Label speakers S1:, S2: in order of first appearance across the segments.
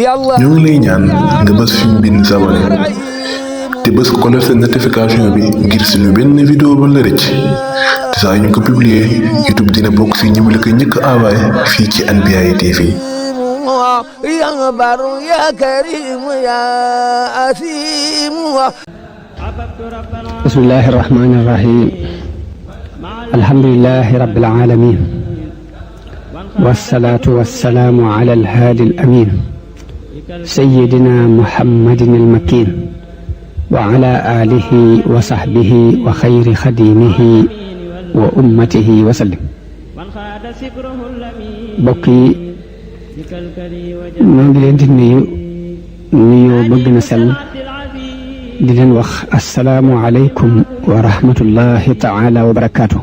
S1: ñoo ngi lay ñaan nga bës fi mu bind s'abonné te bës ko def notification bi ngir suñu benn vidéo ba la rëcc te saa ñu ko publier YouTube dina bokk si ñu la ko njëkk envoyé fii ci Anbiyahi TV.
S2: يا بر يا كريم يا أثيم.
S3: بسم الله الرحمن الرحيم. الحمد لله رب العالمين والصلاة والسلام على الهادي الأمين سيدنا محمد المكين وعلى آله وصحبه وخير خديمه وأمته وسلم. بقي noo ngi leen di nuyu bëgg na sell di leen wax asalaamu aleykum wa rahmatullahi taala wa barakaatu.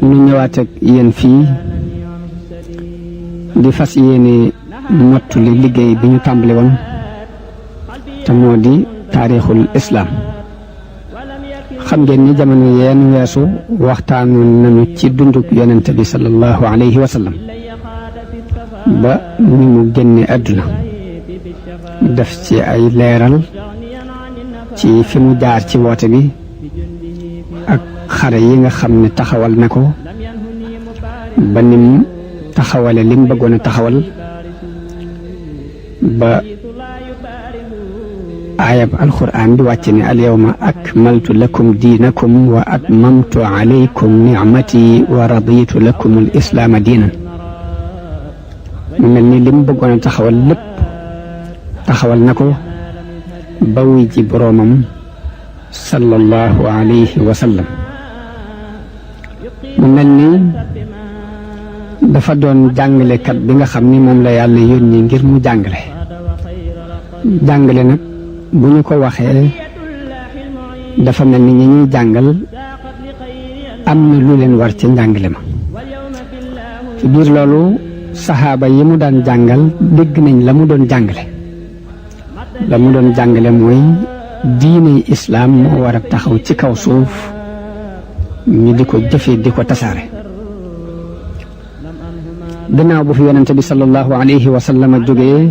S3: ñu ñëwaat ak yéen fii di fas yéene mottu li liggéey bi ñu tàmbali woon te moo di taarixul islaam. xam ngeen ni jamono yeen weesu waxtaanoon nañu ci dunduk yonente bi sallallahu alayhi wa sallam ba ni mu génne àdduna def ci ay leeral ci fi mu jaar ci woote bi ak xare yi nga xam ne taxawal na ko ba nim taxawale lim bëggoon a taxawal ba aayab alquran bi wàcc ne alyawma akmaltu lakum diinakum wa atmamtu alaykum nicmati wa raditu lakum alislaama diinan. mu mel ni lim bëggoon a taxawal lépp taxawal na ko ba wuy ji boroomam sallallahu alayhi wa sallam. mu mel ni dafa doon jàngalekat bi nga xam ni moom la yàlla yónni ngir mu jàngale nag bu ñu ko waxee dafa mel ni ñi ñuy jàngal am na lu leen war ca njàngale ma. ci biir loolu saxaaba yi mu daan jàngal dégg nañ la mu doon jàngale mooy diine islaam moo war a taxaw ci kaw suuf ñu di ko jëfe di ko tasaare. gannaaw bu fi yonente bi sallallahu alayhi wa sallam jógee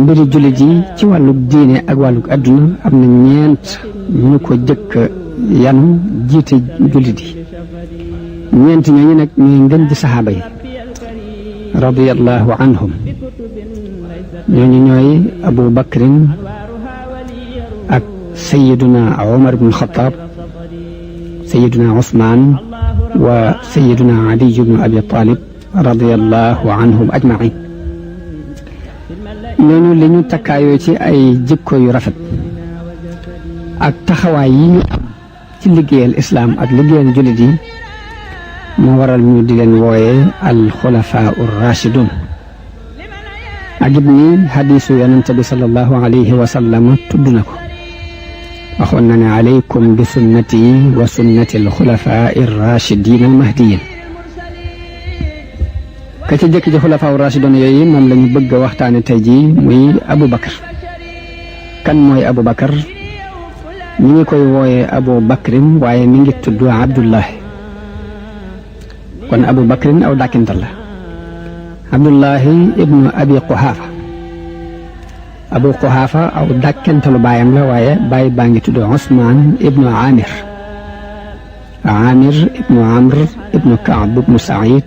S3: mbiri jullit yi ci wàllug diine ak wàllug adduna am na ñeent ñu ko jëkk yanu jiite jullit yi. ñeent ñooñu nag ñooy ngën ji saxaaba yi radiyallahu anhum. ñooñu ñooy Abu Bakrin ak sayiduna Umar ibn Xataab, sayiduna Usmaan wa sayiduna Ali ibn Abi Talib radiyallahu anhum ajmain. ñooñu li ñu takkaayoo ci ay jikko yu rafet ak taxawaay yi ñu am ci liggéeyal islaam ak liggéeyal jullit yi moo waral ñu di leen wooye alxulafaa urrachidun. ajib ni xadiisu yonente bi sallallahu alayhi wa sallam tudd na ko. waxoon na ne alaykum bi sunnati wa sunnati alxulafaa irrachidin almahdiyin. ka ci jëkk ci xulafaa urrachidun yooyu moom la ñu bëgg a waxtaane tey jii muy Abu Bakar. kan mooy Abu Bakar? ñi ngi koy wooye Abu Bakrin waaye mi ngi tudd Abdullahi. kon Abu Bakrin aw dàkkintal la. Abdullahi ibnu Abi Quhaafa. Abu Quhaafa aw dàkkintalu baayam la waaye baay baa ngi tudd Usmaan ibnu Amir. Amir ibnu Amr ibnu Kaab ibnu Saïd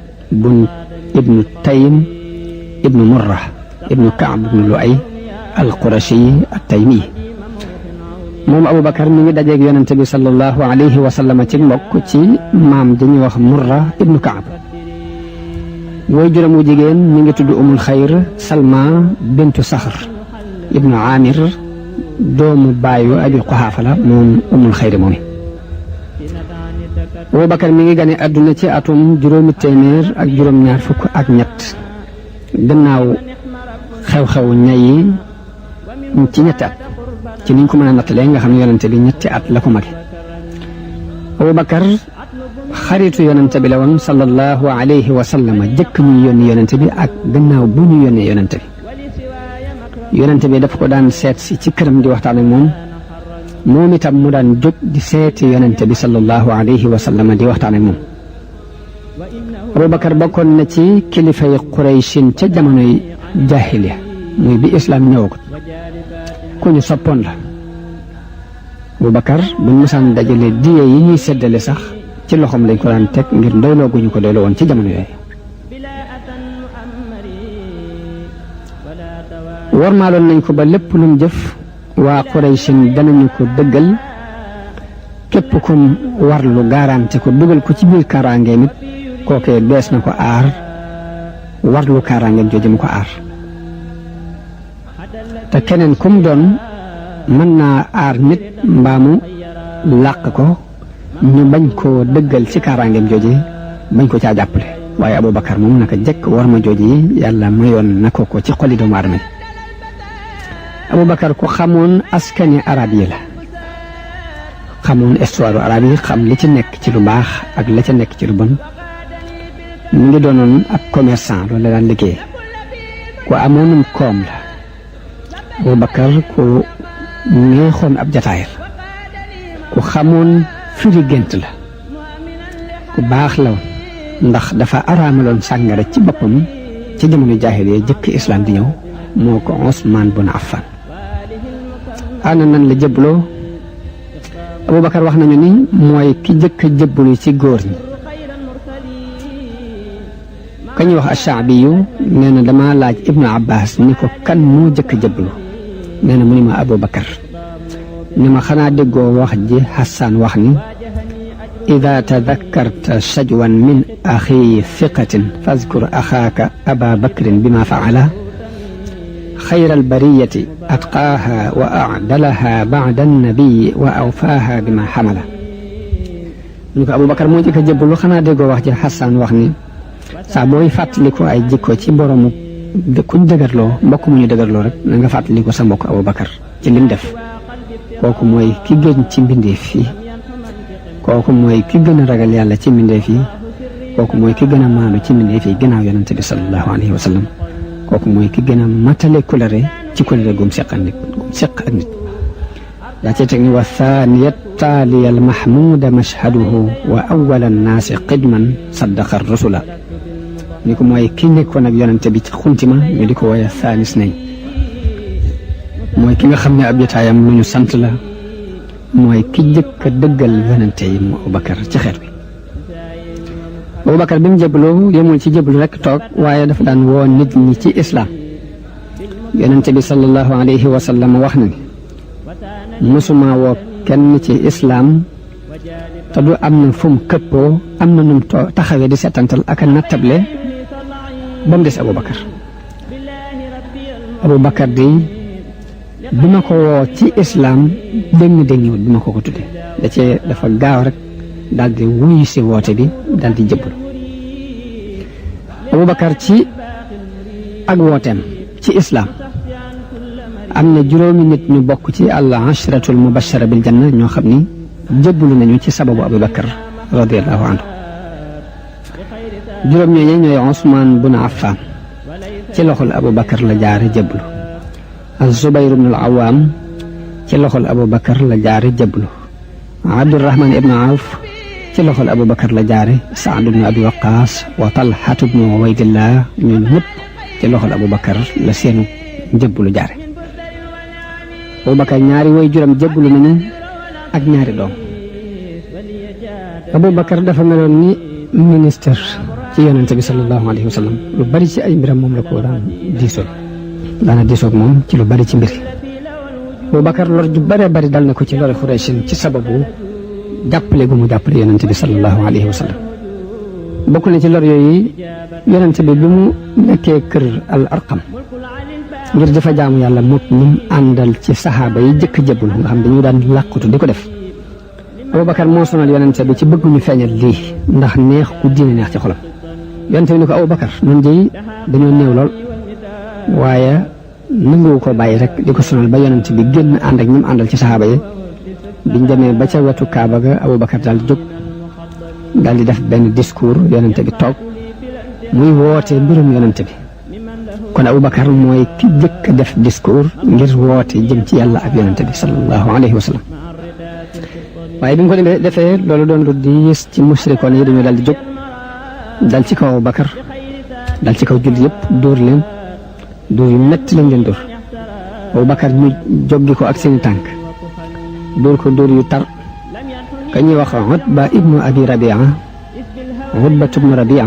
S3: ibnu Taym ibnu Murra ibnu Kaab ibnu Lu'ay al-Qurashi at-Taymi. moom Abu Bakar mi ngi dajeeg yonente bi sallallahu alayhi wa sallam ci mbokk ci maam dañuy wax Murra ibnu Kaab. woy juróom wu jigéen mi ngi tudd Umul Xayr Salma bintu Saxr ibnu Amir doomu baayu Abi Quhaafa la moom Umul Xayr moomi. Abu Bakar mi ngi gane àdduna ci atum juróomi téeméer ak juróom-ñaar fukk ak ñett gannaaw xew-xewu ñay yi ci ñetti at ci niñ ko mën a nattalee nga xam ne yonente bi ñetti at la ko mage. Abu Bakar xaritu yonente bi la woon sallallahu alayhi wa sallam jëkk ñuy yónni yonente bi ak gannaaw bu ñu yónnee yonente bi. yonente bi dafa ko daan seet si ci këram di waxtaan ak moom itam mu daan jóg di seeti yonente bi sallallahu alayhi wa sallam di waxtaan ak moom. Abubakar bokkoon na ci kilifay Qurayshin ca jamonoy jaahiliya muy bi islaam ñëwagut ku ñu soppoon la Abubakar buñ mësaan dajale diye yi ñuy seddale sax ci loxoom lañ ko daan teg ngir doyloo gu ñu ko doyloo woon ci jamono yooyu warmaaloon nañ ko ba lépp lu mu jëf waa Qurayshin danañu ko dëggal képp kum warlu garanti ko dugal ko ci biir kaaraangeem it kookee dees na ko aar warlu kaaraangeem jooju mu ko aar te keneen kum doon mën naa aar nit mbaamu làq ko ñu bañ koo dëggal ci kaaraangeem jooju bañ ko caa jàppale waaye Abubakar moom naka jekk war ma jooju yàlla mayoon na ko ci xoli doomu aadama yi Abubakar ku xamoon askani arab yi la xamoon histoire arab yi xam li ci nekk ci lu baax ak la ca nekk ci lu bon mu ngi doonoon ab commerçant loolu la daan liggéey ku amoonum koom la Abubakar ku neexoon ab jataay la ku xamoon firi gént la ku baax la woon ndax dafa araamaloon sàngara ci boppam ci jamono jaahiliya jëkk islam di ñëw moo ko Usmaan bun Affan ana nan la jëbbaloo Abubakar wax nañu ni mooy ki jëkk a jëbbalu ci góor ñi ka ñuy wax Ashaabiyu nee na dama laaj Ibnu Abbas ni ko kan moo jëkk a jëbbalu nee na mu ni ma Abubakar ni ma xanaa déggoo wax ji Hassan wax ni ida tadakkarta shajwan min axi fiqatin fazkur axaaka aba bakrin bima faala xayra albariyati atqaaha wa acdalaha bacda annabiyi wa awfaaha bima xamala ñu ko Abubakar moo jëkk a jëbbalu xanaa déggoo wax ji Hassan wax ni saa booy fàttaliku ay jikko ci boromu kuñ dëgërloo mbokk mu ñu dëgërloo rek na nga fàttaliku sa mbokk Abubakar ci lim def kooku mooy ki gën ci mbindeef yi kooku mooy ki gën a ragal yàlla ci mbindeef yi kooku mooy ki gën a maandu ci mbindeef yi ginnaaw yonente bi sallallahu alayhi wa sallam kooku mooy ki gën a matale kulare ci kulare gum seq ak nit daa cee teg ni wa thaniyat taaliya al mahmuda mashhaduhu wa awwal annaasi qidman saddaqa rusula ni ko mooy ki nekkoon ak yonente bi ci xuntima ñu di ko wooye thaanis nañ mooy ki nga xam ne ab jotaayam lu ñu sant la mooy ki jëkk a dëggal yonente yi mu Abubakar ci xeet bi Abubakar bi mu jëbbaloo yemul ci jëbbalu rekk toog waaye dafa daan woo nit ñi ci islaam yonente bi sallallahu alayhi wa sallam wax na ni mësuma woo kenn ci islaam te du am na fu mu këppoo am na num taxawee di setantal ak a nattable ba mu des Abubakar di bi ma ko woo ci islaam déng-déngiwut bi ma ko tudde dafa gaaw rek daal di wuyu si woote bi daal di jëbbalu Abubakar ci ak wooteem ci islaam am na juróomi nit ñu bokk ci al ashratul mubashara bil janna ñoo xam ni jëbbalu nañu ci sababu Abubakar radiyallahu anhu juróom ñooñu ñooy Usmaan bun Affan ci loxol Abubakar la jaare jëbbalu Az-Zubayr ibn al-Awwam ci loxol Abubakar la jaare jëbbalu Abdurrahman ibn Awf ci loxol Abubakar la jaare Saad ibn Abi Waqqas wa Talhat ibn Ubaydillah ñun ñëpp ci loxol Abubakar la seenu jëbbalu jaare Abubakar ñaari way juram jëbbalu nañu ak ñaari doom Abubakar dafa meloon ni ministre ci yonente bi sallallahu alayhi wa sallam lu bari ci ay mbiram moom la ko daan diisoog moom ci lu bari ci mbir Abubakar lor ju bare bari dal na ko ci lori Xuraysin ci sababu jàppale gu mu jàppale yonente bi sallallahu alayhi wa sallam bokk na ci lor yooyu yonente bi bi mu nekkee kër al arqam ngir dafa jaamu yàlla mut ñim àndal ci saxaaba yi jëkk jëbbul nga xam dañu daan làqutu di ko def Abubakar moo sonal yonente bi ci bëgg ñu feeñal lii ndax neex ku diine neex ci xolam yonente bi ni ko Abubakar nun jëy dañoo néew lool waaye nanguwu ko bàyyi rek di ko sonal ba yonente bi génn ànd ak ñim àndal ci saxaaba yi biñ demee ba ca wetu Kaaba ga Abubakar daal di jóg daal di def benn discours yonente bi toog muy woote mbirum yonente bi kon Abubakar mooy ki jëkk a def discours ngir woote jëm ci yàlla ak yonente bi sallallahu alayhi wa sallam waaye bi mu ko defee loolu doon lu diis ci musrikoon yi dañoo daal di jóg dal ci kaw Abubakar dal ci kaw jullit yëpp dóor leen dóor yu metti lañ leen dóor Abubakar ñu joggi ko ak seeni tànk dóor ko dóor yu tar ka ñuy wax Utba ibnu Abi Rabia Utba ibnu Rabia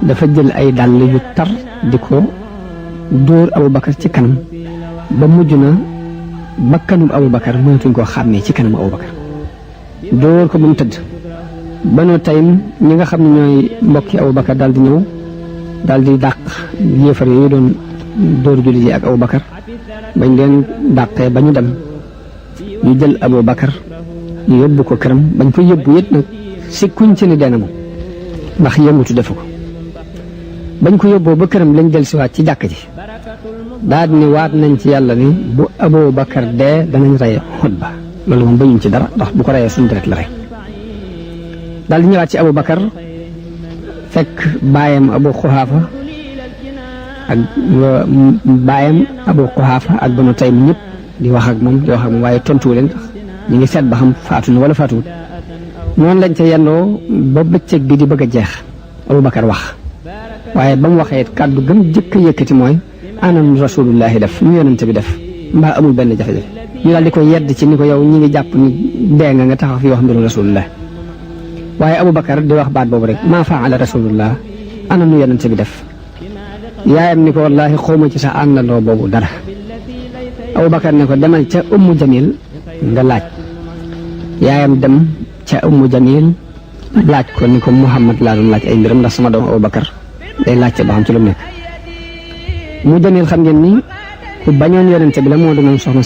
S3: dafa jël ay dàll yu tar di ko dóor Abubakar ci kanam ba mujj na bakkanum Abubakar mënatuñ koo xàmmee ci kanam Abubakar dóor ko ba mu tëdd Banu Taym ñi nga xam ne ñooy mbokki Abubakar daal di ñëw daal di dàq yéefar yooyu doon dóor jullit yi ak Abubakar bañ leen dàqee ba ñu dem ñu jël Abubakar ñu yóbbu ko këram bañ ko yóbbu it nag sikkuñ ci ni dee moom ndax yëngutu defu ko bañ ko yóbboo ba këram lañ del siwaat ci jàkk ji daal ni waat nañ ci yàlla ni bu Abubakar dee danañ rey Utba loolu moom bañuñ ci dara ndax bu ko reyee suñu deret la rey daal di ñëwaat ci Abubakar fekk baayam Abu Quhaafa ak baayam Abu Quhaafa ak Banu Taym ñëpp di wax ak moom waaye tontuwu leen tax ñu ngi seet ba xam faatu na wala faatuwut noonu lañ ca yendoo ba bëccëg bi di bëgg a jeex Abubakar wax waaye ba mu waxee kàddu gëm jëkk a yëkkati mooy anam rasulullahi def ñu yonente bi def mbaa amul benn jafe-jafe ñu daal di ko yedd ci ni ko yow ñi ngi jàpp ni dee nga taxaw fi wax mbiru rasulullah waaye Abubakar di wax baat boobu rek maa faala rasulullah anam nu yonente bi def yaayam ni ko wallaahi xawma ci sa àndandoo boobu dara Abubakar ne ko demal ca Ummu Jamil nga laaj yaayam dem ca Ummu Jamil laaj ko ni ko Muhammad laa doon laaj ay mbiram ndax sama doom Abubakar day laajte ba xam ci lu mu nekk Ummu Jamil xam ngeen ni ku bañoon yonente bi la moo doonoon soxna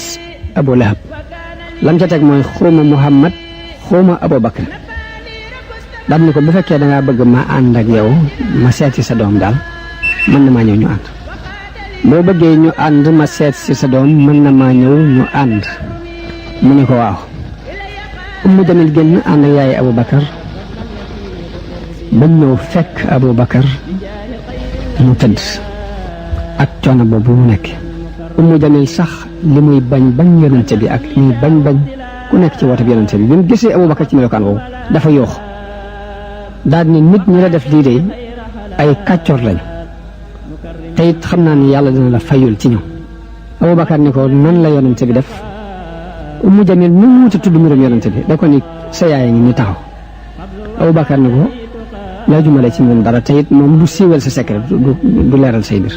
S3: Abu Lahab lam ca teg mooy xawma Muhammad xawma Abubakar daal ni ko bu fekkee dangaa bëgg ma ànd ak yow ma seeti sa doom daal mën na maa ñëw ñu ànd boo bëggee ñu ànd ma seet si sa doom mën na maa ñëw ñu ànd mu ne ko waaw Ummu Jamil génn ànd ak yaay Abubakar bañ ñëw fekk Abubakar mu tëdd ak coono boobu mu nekk Ummu Jamil sax li muy bañ yonente bi ak li muy bañ ku nekk ci woote bi yonente bi mu gisee Abubakar ci melokaan boobu dafa yoox daal ni nit ñi la def lii de ay kàccoor lañ te it xam naa ni yàlla dina la fayul ci ñoom Abubakar ni ko nan la yonente bi def Ummu Jamil nu mu tudd mbirum yonente bi da ko ni sa yaay ngi ni taxaw Abubakar ni ko laa jumale ci moom dara te it moom du siiwal sa secret du leeral say mbir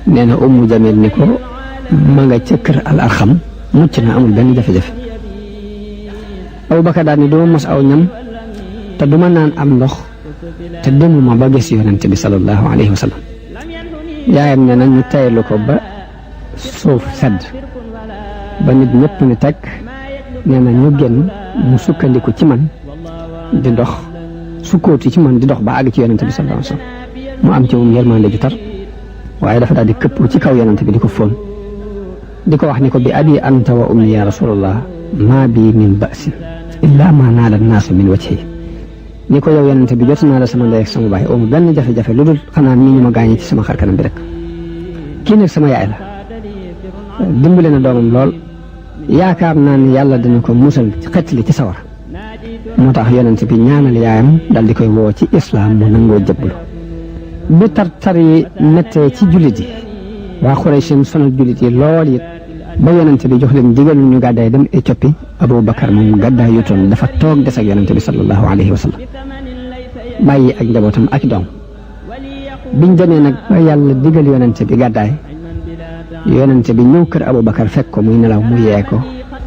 S3: nee na Ummu Jamil ni ko ma nga ca kër al Arxam mucc na amul benn jafe-jafe Abubakar daal ni duma mos aw ñam te duma naan am ndox te demuma ba gis yonente bi sallallahu alayhi wa sallam yaayam ne na ñu taylu ko ba suuf sedd ba nit ñëpp ni teg nee na ñu génn mu sukkandiku ci man di dox sukkooti ci man di dox ba àgg ci yonente bi sallallahu alayhi wa sallam mu am ci moom yërmande ju tar waaye dafa daal di këpp ci kaw yonente bi di ko fóon di ko wax ni ko bi abi anta wa ummi ya rasulullah maa bi min ba'sin illa ma naala naasu min wajhi ni ko yow yonente bi jot naa la sama ndey ak sama baay amu benn jafe-jafe lu dul xanaa ni ñu ma gaañee ci sama xar kanam bi rek kii nag sama yaay la dimbale na doomam lool yaakaar naa ni yàlla dina ko musal xettali ci sawara moo tax yonente bi ñaanal yaayam dal di koy woo ci islaam mu nangoo jëbbalu bi tar yi mettee ci jullit yi waa Xuraysin sonal jullit yi lool it ba yonente bi jox leen digal ñu gàddaay dem Éthiopie Abubakar moom gàddaay yutoon dafa toog des ak yonente bi sallallahu alayhi wa sallam bàyyi ak njabootam ak doom biñ demee nag ba yàlla digal yonente bi gàddaay yonente bi ñëw kër Abubakar fekk ko muy nelaw mu yee ko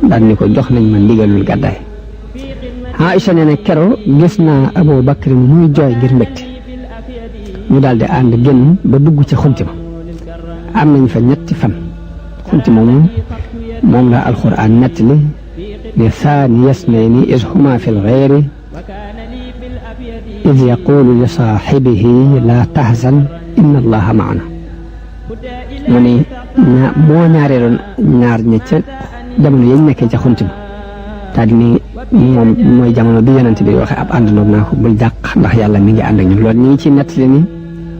S3: daal ni ko jox nañ ma ndigalul gàddaay Aïcha nee na kero gis naa Abubakar muy jooy ngir mbégte ñu daal di ànd génn ba dugg ci xunti ma am nañ fa ñetti fan xunti moom la alquran nettali ne saani yasnayni iz huma fi lxeeri iz yaqulu li saaxibihi laa tahzan inna allaha maana mu ni moo ñaareeloon ñaar ñi ca jamono yañ nekkee ca xunti ma daal di ni moom mooy jamono bi yonente bi waxe ab àndandoom naa ko bul jàq ndax yàlla mi ngi ànd ak ñun loolu ñi ngi ci nettali ni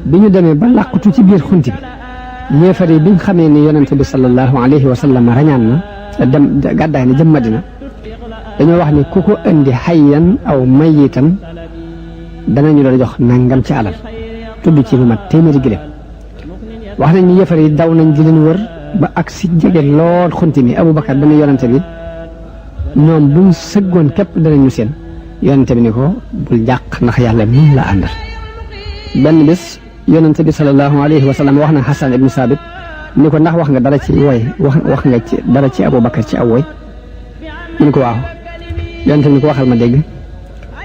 S3: bi ñu demee ba làqutu ci biir xunti bi yéefar yi biñ xamee ni yonente bi sallallahu alayhi wa sallam rañaan na dem gàddaay na jëm Madina dañoo wax ni ku ko indi xayyan aw mayitan danañu la jox nangam ci alal tudd ci lu mat téeméeri gëléem wax nañ ni yëfar yi daw nañ di leen wër ba ak si jege lool xunti mi Abubakar dana yonente bi ñoom buñ sëggoon képp danañu seen yonente bi ni ko bul jàq ndax yàlla min la àndal benn bis yonente bi sallallahu alayhi wa sallam wax na Hasan ibnu Sabit ni ko ndax wax nga dara ci woy wax nga ci dara ci Abubakar ci aw woy mu ni ko waaw yonente bi ni ko waxal ma dégg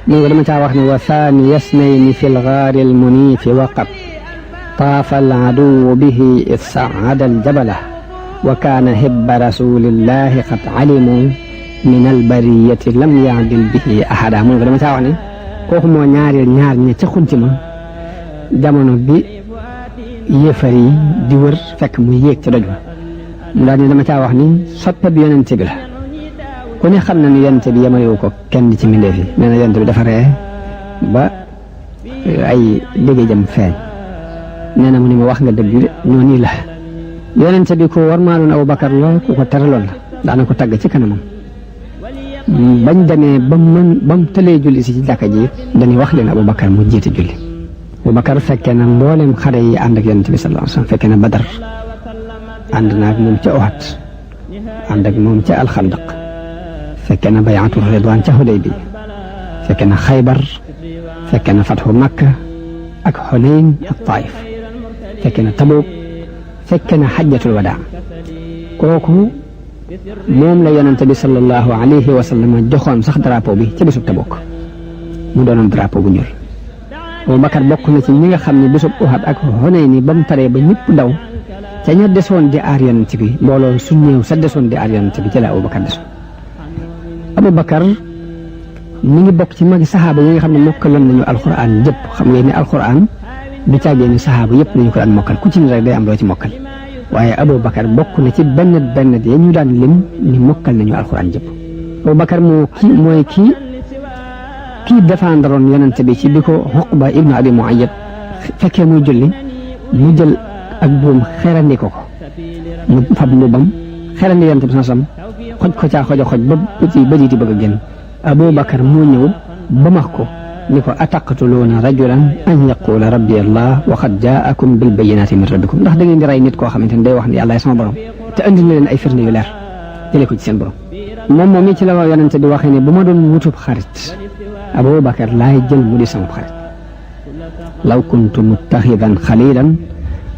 S3: mu ni ko dama caa wax ne wa thani yasnayni fi lgaari almuniifi waqat taafa aladuwu bihi id saada aljabala wa kaana hibba rasulillahi qad alimu min albariyati lam yaadil bihi ahada mu ni ko dama caa wax ne kooku moo ñaareel ñaar ña ca xunti ma jamono bi yéefar yi di wër fekk muy yéeg ca doj ba mu daal ni dama caa wax ni soppe bi yonente bi la ku ne xam na ni yonente bi yemalewu ko kenn ci mbindeef yi nee na yonente bi dafa ree ba ay liggéey jëm feeñ nee na mu ni ma wax nga dëgg de ñoo nii la yonente bi ko warmaaloon Abubakar lool ku ko teraloon la daana ko tagg ci kanamam bañ demee ba mu tëlee julli si ci jàkka ji dañuy wax leen Abubakar mu jiite julli Abubakar fekkee na mboolem xare yi ànd ak yonente bi sallallahu alayhi wasallam fekkee na Badar ànd na ak moom ca Uhud ànd ak moom ca Alxandaq fekkee na bayaatu Ridwaan ca Hudaybiya fekkee na Xaybar fekkee na Fathu Makka ak Xunayn ak Taif fekkee na Tabuk fekkee na Xajjatul Wadaa kooku moom la yonente bi sallallahu alayhi wa sallam joxoon sax drapeau bi ca bisub Tabuk mu doonoon drapeau bu ñuul Abubakar bokk na ci ñi nga xam ne bisub Uhud ak Xunayn ba mu taree ba ñëpp daw ca ña desoon di aar yonente bi mbooloo su néew sa desoon di aar yonente bi ci la Abubakar desoon Abubakar mi ngi bokk ci magi saxaaba yi nga xam ne mokkaloon nañu alquran jëpp xam ngeen ne alquran du càggee ni saxaaba yëpp nañu ko daan mokkal ku ci ne rek day am loo ci mokkal waaye Abubakar bokk na ci benn ya ñu daan lim ni mokkal nañu alquran jëpp Abubakar mooy kii défendroon yonente bi ci bi ko Uqba ibnu Abi Muayyad fekkee muy julli mu jël ak buum xerandi ko mu fab mbubam xerandi yonente bi sasam xoj ko caa xoja xoj ba bëti bëgg a génn Abubakar moo ñëw ba max ko ni ko ataqtuluuna rajulan an yaqula rabbi allah wa qad jaakum bil bayyinaati min rabbikum ndax da ngeen di rey nit koo xamante ne day wax ni yàlla sama borom te andi na leen ay firnde yu leer jëlee ko ci seen borom moom mi ci la yonente bi waxee ne bu ma doon wutub xarit Abubakar laay jël mu di sama xarit law kuntu muttaxidan xalilan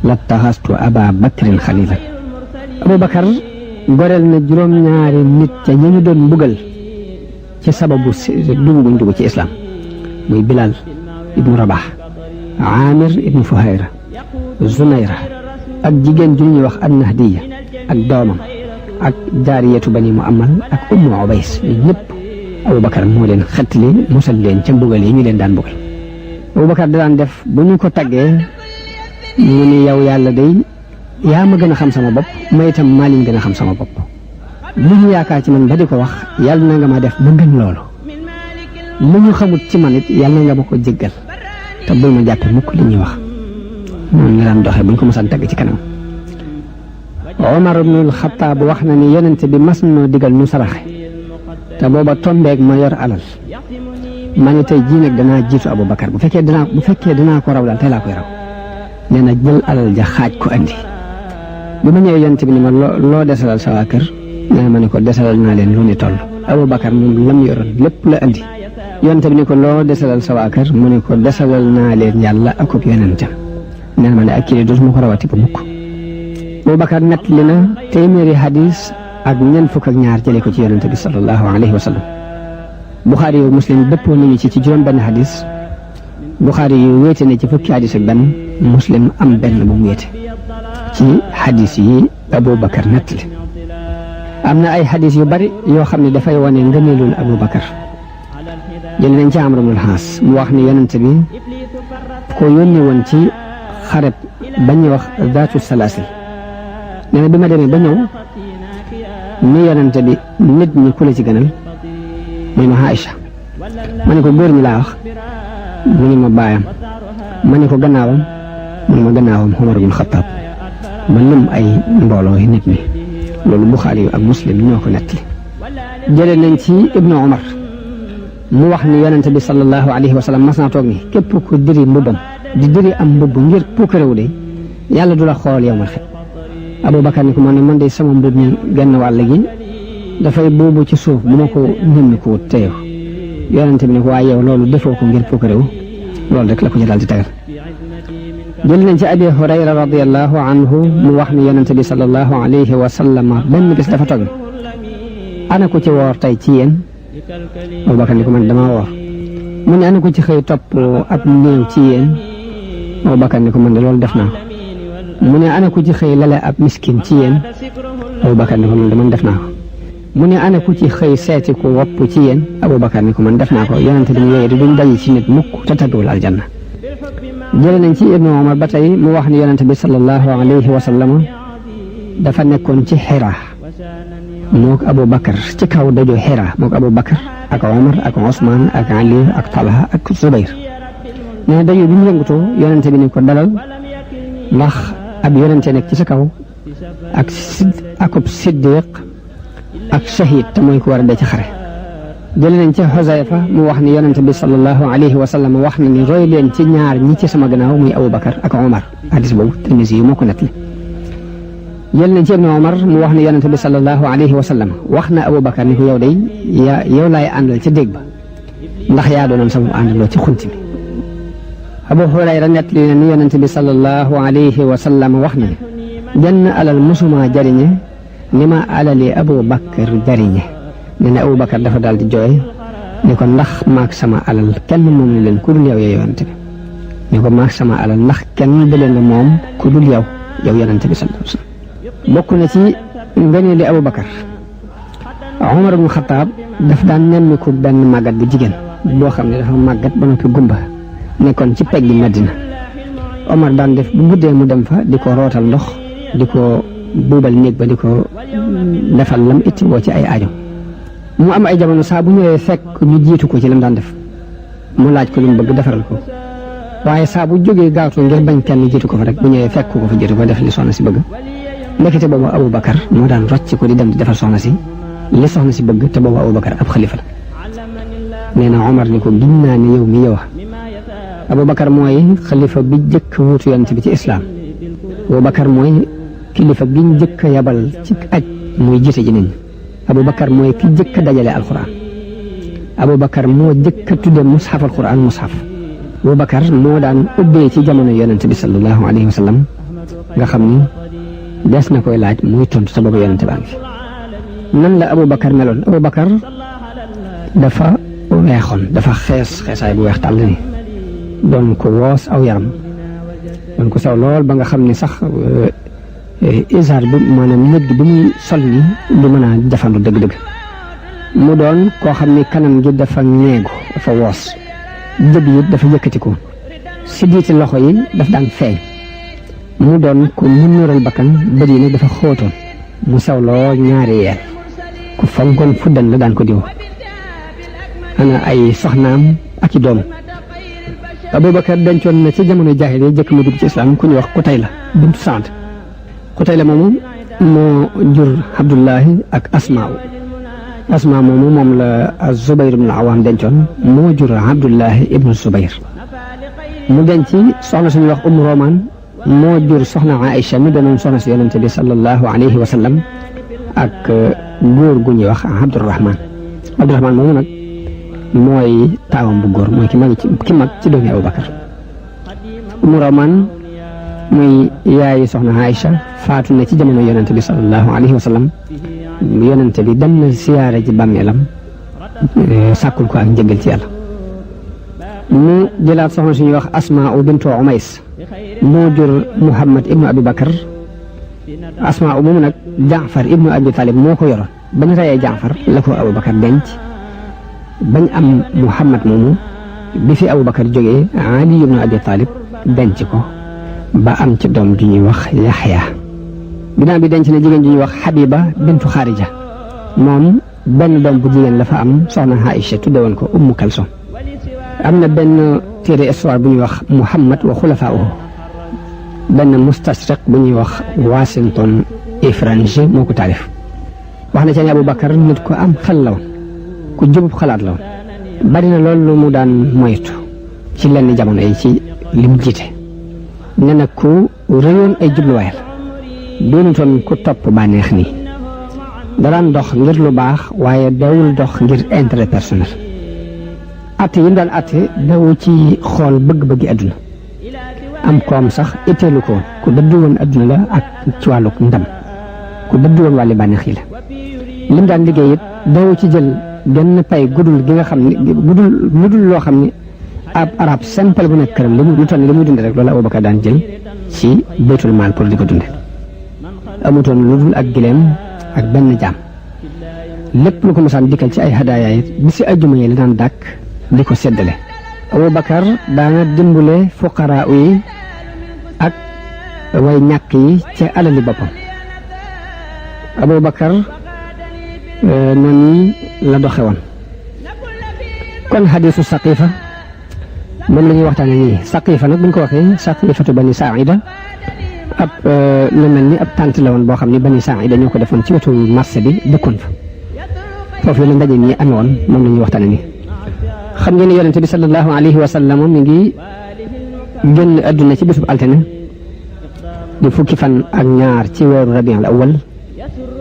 S3: lattaxastu Aba Bakrin xalilan Abubakar goreel na juróom-ñaari nit ca ña ñu doon mbugal ci sababu dugguñ dugg ci islam muy Bilal ibnu Rabah Amir ibnu Fuhayra Zumayra ak jigéen ju ñuy wax An-Nahdiya ak doomam ak jaariyatu bani Muammal ak Ummu Ubays ñëpp Abubakar moo leen xettali musal leen ca mbugal yi ñu leen daan mbugal Abubakar da daan def bu ñu ko taggee mu ni yow yàlla day yaa ma gën a xam sama bopp ma itam maa leen gën a xam sama bopp lu ñu yaakaar ci man ba di ko wax yàlla na nga ma def ba gën loolu lu ñu xamut ci man it yàlla na nga ma ko jéggal te bul ma jàppe mukk li ñuy wax noonu la daan doxee bu ñu ko mosaan tagg ci kanam Omar ibnul Xattaab wax na ni yonente bi mas noo digal nu saraxe te booba tombeeg ma yor alal ma ne tey jii nag danaa jiitu Abubakar bu fekkee danaa ko raw daal tey laa koy raw nee na jël alal ja xaaj ko andi bi ma ñëwee yonente bi ni ma loo desalal sa waa kër nee na ma ne ko desalal naa leen lu ni toll Abubakar moom lam yoroon lépp la andi yonente bi ni ko loo desalal sa waa kër mu ne ko desalal naa leen yàlla akub yonentam nee na ma ne ak kii dootuma ko rawati ba mukk Abubakar nett li na téeméeri hadis ak ñeent fukk ak ñaar jëlee ko ci yonente bi sallallahu alayhi wa sallam Buxaari yu Muslim dëppoo nañu ci juróom benn hadis Buxaari yu wéete ne ci fukki hadis ak benn Muslim am benn bu mu wéete ci hadis yi Abubakar nett li am na ay hadis yu bari yoo xam ne dafay wane ngëneelul Abubakar jël nañ ci Amr ibnul Xaas mu wax ni yonente bi ko yónni woon ci xareb bañuy wax zaatu salaasil nee na bi ma demee ba ñëw ni yonente bi nit ñi ku la ci gënal muy ma Aïcha ma ne ko góor ñi laa wax mu ne ma baayam ma ne ko gannaawam mu ne ma gannaawam Umar ibn Xattaab ba lim ay mbooloo yi nit ñi loolu Buxaari yu ak Muslim ñoo ko nettali jëlee nañ ci Ibnu Umar mu wax ni yonente bi sallallahu alayhi wa sallam mas naa toog ni képp ku diri mbubbam di diri am mbubb ngir puukarewu de yàlla du la xool yow mal xet Abubakar ni ko man de sama mbubb mi genn wàll gi dafay buubu ci suuf bu ma ko ñëmmi ko teew yonente bi ni ko waaye yow loolu defoo ko ngir puukarewu loolu rek la ko ci daal di tegal jël nañ ci Abi Hurayra radiyallahu anhu mu wax ni yonente bi sallallahu alayhi wa sallam benn bis dafa toog ana ko ci woor tey ci yéen Abubakar ni ko man dama woor mu ne ana ko ci xëy topp ab néew ci yéen Abubakar ni ko man de loolu def naa ko mu ne ana ko ci xëy lale ab miskin ci yéen Abubakar ni ko loolu de man def naa ko mu ne ana ku ci xëy seeti ku wopp ci yéen Abubakar ni ko man def naa ko yonente bi yooyu di duñ daje ci nit mukk te tàgguwul aljanna jële nañ ci Ibnu Umar ba tey mu wax ni yonente bi sallallahu alayhi wa sallam dafa nekkoon ci Hira mook Abubakar ci kaw daju Hira mook Abubakar ak Omar ak Ousmane ak Ali ak Talha ak Zubayr nee na daju bi mu yëngutoo yonente bi ni ko dalal ndax ab yonente nekk ci sa kaw akub siddiq ak shahid te mooy ko war a dee ci xare jële nañ ci Xusayfa mu wax ni yonente bi sallallahu alayhi wa sallam wax na ni roy leen ci ñaar ñi ci sama gannaaw muy Abubakar ak Omar hadis boobu Tirmisi yu moo ko nettali jël nañ ci Ibnu Omar mu wax ni yonente bi sallallahu alayhi wa sallam wax na Abubakar ni ko yow day yow laay àndal ca dégg ba ndax yaa doonoon sama àndandoo ci xunti bi Abu Hurayra nettali na ni yonente bi sallallahu alayhi wa sallam wax na jenn alal musuma jariñe ni ma alali Abubakar jariñe nee na Abubakar dafa daal di jooy ni ko ndax maag sama alal kenn moom leen ku dul yow yonente bi ni ko maag sama alal ndax kenn da leen moom ku dul yow yonente bi sallallahu alayhi wa sallam bokk na ci ngëneeli Abubakar Umar ibn Xattaab daf daan nemmiku benn màggat bu jigéen boo xam ne dafa màggat ba noppi gumba nekkoon ci peggi Madina Omar daan def bu guddee mu dem fa di ko rootal ndox di ko buubal néeg ba di ko defal lam itti woo ci ay aajo mu am ay jamono saa bu ñëwee fekk ñu jiitu ko ci lam daan def mu laaj ko lu mu bëgg defaral ko waaye saa bu jógee gaawtu ngir bañ kenn jiitu ko fa rek bu ñëwee fekk ko fa jiitu ko def li soxna si bëgg ndekete boobu Abubakar moo daan rocc ko di dem di defal soxna si li soxna si bëgg te boobu Abubakar ab xalifa la nee na Omar ni ko giñ naa ne yow mi yow Abubakar mooy xalifa bi jëkk wuutu yonent bi ci islaam Abubakar mooy kilifa gi ñu jëkk yabal ci aj muy jiite ji nit ñi Abubakar mooy ki jëkk dajale alquran Abubakar moo jëkk tudde mushaf alquran mushaf Abubakar moo daan ubbee ci jamono yonent bi sallallahu alayhi wa sallam nga xam ni des na koy laaj muy tontu sa boobu yonente baa ngi fi nan la Abubakar meloon Abubakar dafa weexoon dafa xeesaay bu weex tàll ni doon ko woos aw yaram doon ko sew lool ba nga xam ni sax isaar bi maanaam néeg bi muy sol ni du mën a jafandu dëgg-dëgg mu doon koo xam ni kanam gi dafa ñeegu dafa woos jëb yi dafa yëkkatiku si diiti loxo yi daf daan feeñ mu doon ku munural bakkan bët yi nag dafa xóotoon mu sew lool ñaari yeel ku fonkoon fuddan la daan ko diw ana ay soxnaam ak i doom Abubakar dencoon na ci jamono jaahiliya jëkk mu dugg ci islam ku ñu wax Qutayla bintu Saad Qutayla moomu moo jur Abdullahi ak Asmaa moomu moom la Zubayr ibn Awaam dencoon moo jur Abdullahi ibnu Zubayr mu denc soxna suñu wax Roman moo jur soxna Aïcha mi doonoon soxna si yonente bi sallallahu alayhi wa sallam ak góor gu ñuy wax Abdurahman moomu nag mooy taawam bu góor mooy ki mag ci doomi Abubakar Roman muy yaayi soxna Aïcha faatu na ci jamono yonente bi sallallahu alayhi wa sallam yonente bi dem na siyaare ji bàmmeelam sàkkul ko ak njëgal ci yàlla mu jëlaat soxna suñuy wax Asmaa bintu Umays moo jur Muhammad ibnu Abi Bakar Asmaa moomu nag Jaafar ibnu Abi Talib moo ko yoroon bañ reyee Jaafar la ko Abubakar denc bañ am Muhammad moomu bi fi Abubakar jógee Ali ibnu Abi Talib denc ko ba am ci doom ju ñuy wax Yaxya ginnaaw bi denc na jigéen ju ñuy wax Habiba bintu Xaarija moom benn doom bu jigéen la fa am soxna Aïcha tudde woon ko Ummu Kalsom am na benn téere histoire bu ñuy wax Muhammad wa xulafaa'uhu benn mustashriq bu ñuy wax Washington Ifranji moo ko taalif wax na ci ne Abubakar nit ko am xel la woon ku jubub xalaat la woon bari na loolu lu mu daan moytu ci lenn jamono yi ci lim jiite ne nag ku rëyoon ay jubluwaay la doonutoon ku topp bànneex nii daraan dox ngir lu baax waaye dawul dox ngir intérêt personnel atte yi mu daan atte dawu ci xool bëgg-bëggi adduna am koom sax itteelu ko ku dëddu woon adduna la ak ci wàllu ndam ku dëddu woon wàlli bànneex yi la lim daan liggéey it dawu ci jël genn pay gudul gi nga xam ne gudul loo xam ne ab arab simple bu nekk këram lu toll li muy dunde rek loolu Abubakar daan jël ci baytul maal pour di ko dunde amutoon lu dul ak gileem ak benn jaam lépp lu ko mosaan dikkal ci ay hadaaya it bi si ajjuma yi la daan dàkk di ko séddale Abubakar daana dimbule fuqaraa yi ak way ñàkk yi ca alali boppam Abubakar noonu la doxe woon kon xadiisu saqiifa moom la ñuy waxtaane nii saqiifa nag bu ñu ko waxee saqifatu bani saida ab lu mel ni ab tànt la woon boo xam ni bani saida ñoo ko defoon ci wetu marché bi dëkkoon fa foofu la ndaje mi amee woon moom la ñuy waxtaane nii xam ngeen ne yonente bi sallallahu alayhi wa sallam mi ngi génn adduna ci bisub altine di fukki fan ak ñaar ci weeru rabiul awwal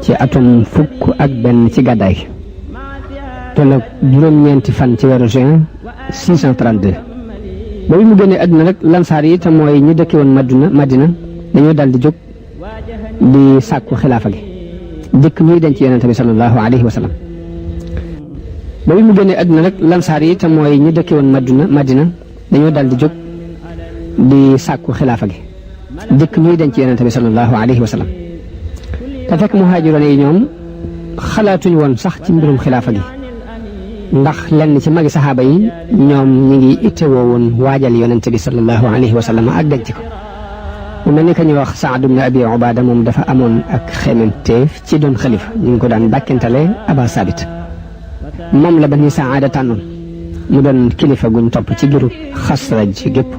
S3: ci atum fukk ak benn ci gàddaay gi tolloog juróom-ñeenti fan ci weeru juin 632 ba bi mu génnee adduna rek lansaar yi te mooy ñi dëkke woon Madina dañoo dal di jóg di sàkku xilaafa gi dëkk ñuy denc yonente bi sallallahu alayhi wa sallam ba bi mu génnee adduna rek lansaar yi te mooy ñi dëkke woon Madina dañoo dal di jóg di sàkku xilaafa gi dëkk ñuy denc yonente bi sallallahu alayhi wa sallam te fekk muhaajiroon yi ñoom xalaatuñ woon sax ci mbirum xilaafa gi ndax lenn ci magi saxaaba yi ñoom ñi ngi ittewoo woon waajal yonente bi sallallahu alayhi wa sallam ak denc ko mu mel ni ka ñuy wax Saad ibn Abi Ubaada moom dafa amoon ak xeemanteef ci doon xalifa ñu ngi ko daan bàkkentale Aba Sabit moom la Bani Saada tànnoon mu doon kilifa guñ topp ci giru Xasraj ci gépp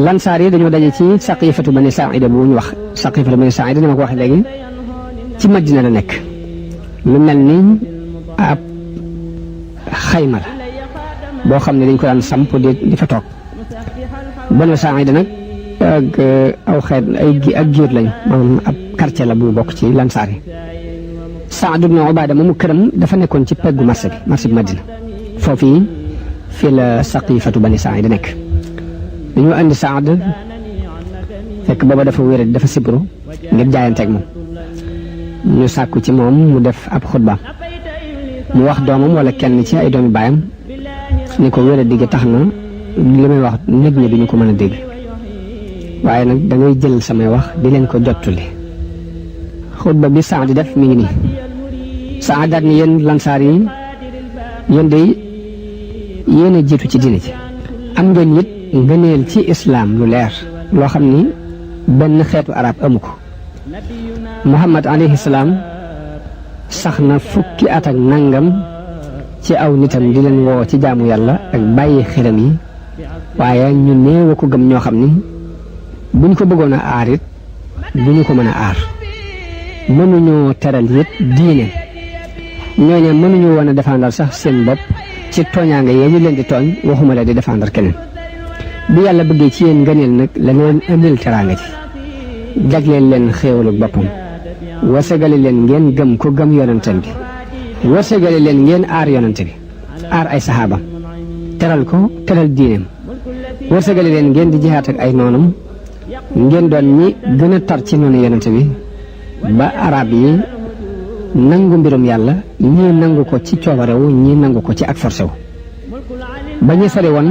S3: lansaar yi dañoo daje ci saqifatu Bani Saida bu ñu wax saqifatu Bani Saida ni ma ko waxee léegi ci Madina la nekk lu mel ni ab xayma la boo xam ne dañ ko daan samp di fa toog Bani Saida nag ak aw xeet ak giir lañ maanaam ab quartier la bu bokk ci lansaar yi Saad ibn Ubaada moomu këram dafa nekkoon ci peggu marché bi Madina foofu fii la saqifatu Bani Saida nekk dañoo andi Saad fekk booba dafa wér dafa sibru ngir jaayanteeg moom ñu sàkku ci moom mu def ab xutba mu wax doomam wala kenn ci ay doomi baayam ni ko wér digg tax na li may wax nit ñi duñu ko mën a dégg waaye nag da ngay jël samay wax di leen ko jottali xutba bi Saad di def mi ngi nii Saad daal ni yéen lansaar yi yéen de yéen a jiitu ci diine ji am ngeen it ngëneel ci islaam lu leer loo xam ni benn xeetu arab amu ko Muhammad alayhi salaam sax na fukki at ak nangam ci aw nitam di leen woo ci jaamu yàlla ak bàyyi xiram yi waaye ñu néew a ko gëm ñoo xam ni buñ ko bëggoon a aar it duñu ko mën a aar mënuñoo teral it diine ñooñu mënuñu woon a défendre sax seen bopp ci tooñaanga yee ñu leen di tooñ waxuma la di défendre keneen bi yàlla bëggee ci yéen ngëneel nag la leen indil teraanga ci jagleel leen xéewalu boppam wasagale leen ngeen gëm ko gëm yonentam bi wasagale leen ngeen aar yonente bi aar ay saxaabam teral ko teral diineem wasagale leen ngeen di jihaat ak ay noonam ngeen doon ñi gën a tar ci noonu yonente bi ba arab yi nangu mbirum yàlla ñii nangu ko ci coobarewu ñii nangu ko ci ak forcé wu ba ñu sori woon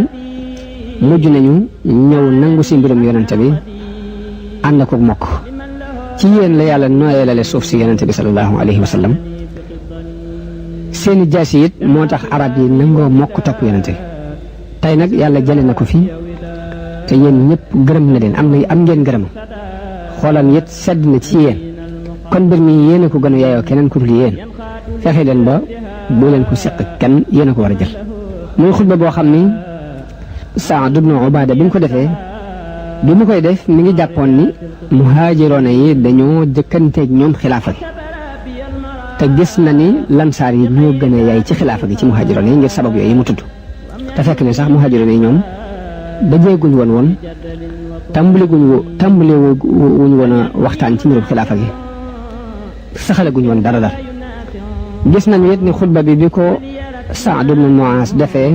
S3: mujj nañu ñëw nangu si mbirum yonente bi ànd ko mokk ci yéen la yàlla nooyelale suuf si yonente bi sallallahu alayhi wa sallam seeni jaasi it moo tax arab yi nangoo mokk topp yonente bi tey nag yàlla jële na ko fi te yéen ñëpp gërëm na leen am ngeen gërëm xoolam it sedd na ci yéen kon mbir mi yéen a ko gën a yaayoo keneen ku dul yéen fexe leen ba bu leen ko seq kenn yéen a ko war a jël muy xutba boo xam ni Saad ibn Ubaada bi mu ko defee bi mu koy def mi ngi jàppoon ni muhaajiroona yi dañoo jëkkanteeg ñoom xilaafa gi te gis na ni lansaar yi ñoo gën a yaay ci xilaafa gi ci muhaajiroon yi ngir sabab yooyu mu tudd te fekk ne sax muhaajiroon yi ñoom dajeeguñ woon tàmbali wuñ woon a waxtaan ci mbirum xilaafa gi saxale guñ woon dara. gis nañu it ni xutba bi ko Saad ibn Muaaz defee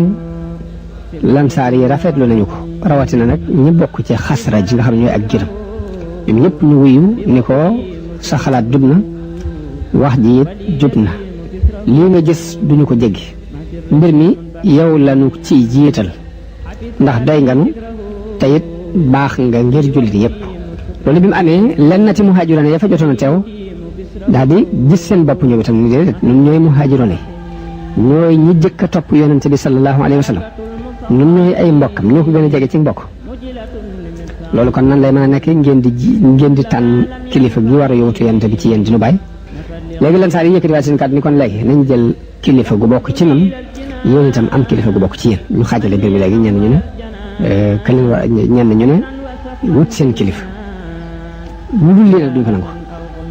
S3: lansaar yi rafetlu nañu ko rawatina nag ñi bokk ci Xasraj nga xam ne ñooy ak jërëm ñoom ñëpp ñu wuyu ni ko sa xalaat jub na wax ji it jub na lii nga gis duñu ko jéggi mbir mi yow lañu ci jiital ndax doy nga nu te it baax nga ngir jullit yëpp. loolu bi mu amee lenn ci muhaajiroon ya fa jotoon a teew daal di gis seen bopp ñoom itam ñu déedéet ñun ñooy muhaajiroon ñooy ñi jëkk a topp yonente bi sallallahu alayhi wa sallam ñun ñooy ay mbokkam ñoo ko gën a jege ci mbokk. loolu kon nan lay mën a nekk ngeen di tànn kilifa gi war a yowutu yonente bi ci yéen di nu bàyyi. léegi lan saa yi yëkkati waat seen kàddu ni kon léegi nañ jël kilifa gu bokk ci ñun yéen itam am kilifa gu bokk ci yéen ñu xaajale mbir mi léegi ñenn ñu ne ñenn ñu ne wut seen kilifa ñu dul lii nag duñ ko nangu.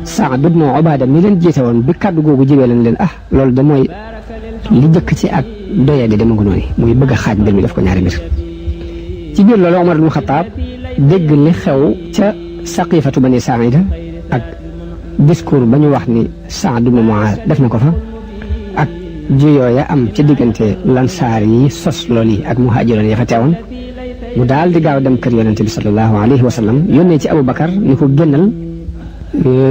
S3: Saad ibn Ubaada mi leen jiite woon bi kàddu googu jibee leen loolu de mooy li jëkk ci ak doyee di dema ngu noonu muy bëgg a xaaj mbir mi def ko ñaari mbir. ci biir loolu Omar ibn Xataab dégg li xew ca Saqifatu Bani Saa'ida ak discours ba ñu wax ni Saad ibn Muaaz def na ko fa ak juyoo ya am ca diggante lansaar yi sos lool yi ak muhaajiroon ya fa teewoon mu daal di gaaw dem kër yonente bi sallallahu alayhi wa sallam yónnee ci Aboubacar ni ko génnal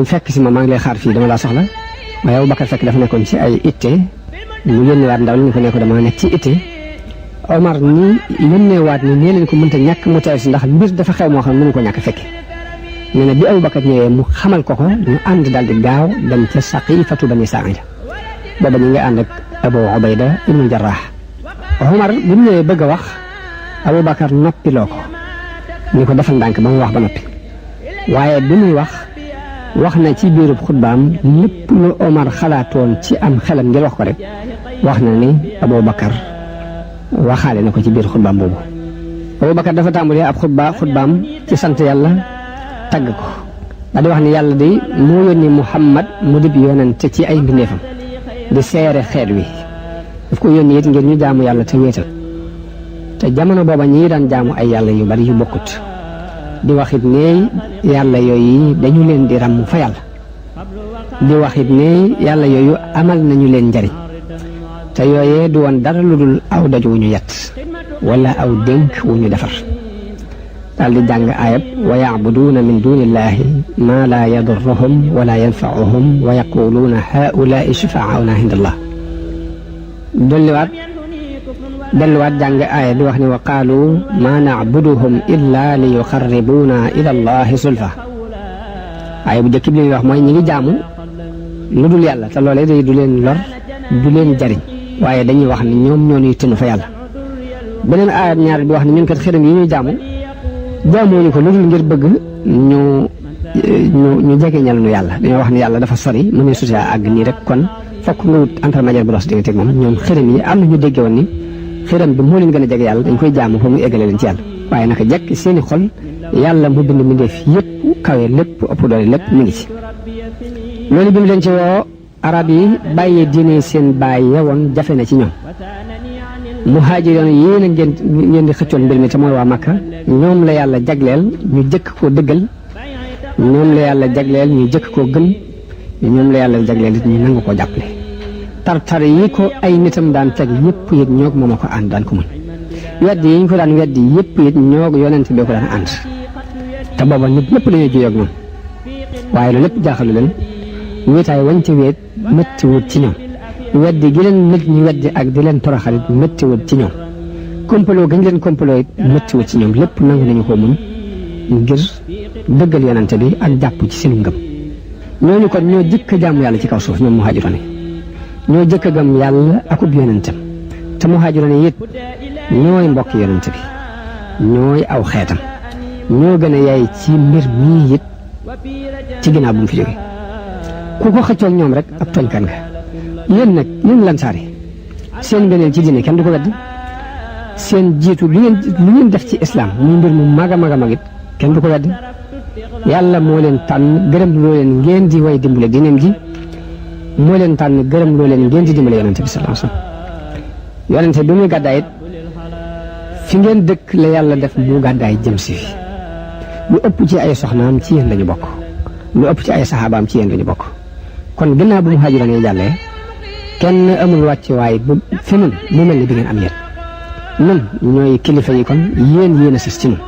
S3: fekk si ma maa ngi lay xaar fii dama laa soxla waaye Aboubacar fekk dafa nekkoon ci ay itte mu yónneewaat ndaw li ni ko ne ko dama nekk ci itte Omar ni yónneewaat ni nee leen ko mënta ñàkk mu teew si ndax mbir dafa xew moo xam ne mënu ko ñàkk fekke nee na bi Aboubacar ñëwee mu xamal ko ñu ànd daal di gaaw dem ca Saqifatu Bani Saa'ida booba ñu ngi ànd ak Abu Ubayda ibnu Jarraax. Omar bu mu ñëwee bëgg a wax Aboubacar noppiloo ko ni ko defal ndànk ba mu wax ba noppi waaye bi muy wax na ci biirub xutbaam lépp lu Omar xalaatoon ci am xelam ngir wax ko rek wax na ni Aboubacar waxaale na ko ci biir xutbaam boobu. Aboubacar dafa tàmbalee ab xutbaam ci sant yàlla tagg ko daal di wax ni yàlla de moo yónni Muhammad mu dib yonente ci ay mbindeefam di seere xeet wi daf ko yónni it ngir ñu jaamu yàlla te wéetal te jamono booba ñi daan jaamu ay yàlla yu bari yu bokkut di waxit ne yàlla yooyu dañu leen di ràmm fa yàlla di waxit ne yàlla yooyu amal nañu leen njariñ te yooyee du woon dara lu dul aw doj wu ñu yett wala aw dénk wu ñu defar daal di jàng aayab wa yacbuduuna min dunillahi ma laa yadurruhum wala yanfauhum wa yaquluuna haulaai shufaauna inda allah delluwaat jàng aaya di wax ni wa qaalu ma nacbuduhum illa li yuqarribuuna ila allahi sulfa aaya bu jëkk bi li wax mooy ñi ngi jaamu lu dul yàlla te loolee day du leen lor du leen jariñ waaye dañuy wax ni ñoom ñoo ñuy tënu fa yàlla beneen aaya ñaar bi wax ni ñun kat xërëm yi ñuy jaamuñu ko lu dul ngir bëgg ñu jegeñal nu yàlla dañoo wax ni yàlla dafa sori mu ne suti àgg nii rek kon fokk nga wut intermédiaire bu dox diggante ak moom ñoom xërëm yi am na ñu dégge woon ni xërëm bi moo leen gën a jege yàlla dañ koy jaamu fa mu eggale leen ci yàlla waaye naka jekk seeni xol yàlla mu bind mbindeef yëpp kawe lépp ëpp doole lépp mi ngi ci loolu bi mu leen ci woo arab yi bàyyee diine seen bàyyi woon jafe na ci ñoom muhaajiroon yéen a ngeen di xëccoon mbir mi te mooy waa Makka ñoom la yàlla jagleel ñu jëkk koo dëggal ñoom la yàlla jagleel ñu jëkk koo gëm ñoom la yàlla jagleel it ñu nangu koo jàppale tartar yi ko ay nitam daan teg yëpp it ñoog moom a ko ànd daan ko mën weddi yi ñu ko daan weddi yëpp it ñoog yonent bi ko daan ànd te booba nit ñëpp dañoo juyoo ak moom waaye loolu lépp jaaxalu leen wéetaay wañ ci wéet méttiwut ci ñoom weddi gi leen nit ñi weddi ak di leen toroxalit méttiwut ci ñoom kompaloo gañ leen kompaloo it méttiwut ci ñoom lépp nangu nañu ko mun ngir dëggal yonante bi ak jàpp ci seen ngëm ñooñu kon ñoo jëkk a jaamu yàlla ci kaw suuf ñoom muhaajiroon ñoo jëkk a gëm yàlla akub yonentam te muhaajiroon it ñooy mbokk yonante bi ñooy aw xeetam ñoo gën a yaay ci mbir mii it ci ginnaaw bu mu fi jógee ku ko xëccoog ñoom rek ab tooñkan nga yéen lansaar yi seen ngëneel ci diine kenn du ko weddi seen jiitu lu ngeen def ci islam muy mbir mu mag a mag a mag it kenn du ko weddi yàlla moo leen tànn gërëm loo leen ngeen di way dimbale diineem ji moo leen tànn gërëm loo leen ngeen di dimbale yonente bi sallallahu alayhi wasallam yonente bi muy gàddaay it fi ngeen dëkk la yàlla def mu gàddaay jëm si fi lu ëpp ci ay soxnaam ci yéen lañu bokk lu ëpp ci ay saxaabaam ci yéen lañu bokk kon gannaaw bu muhaajiroon yi jàllee kenn amul wàcc waaye bu fi nun mu mel ni bi ngeen am yéen nun ñooy kilifa yi kon yéen a sës ci nun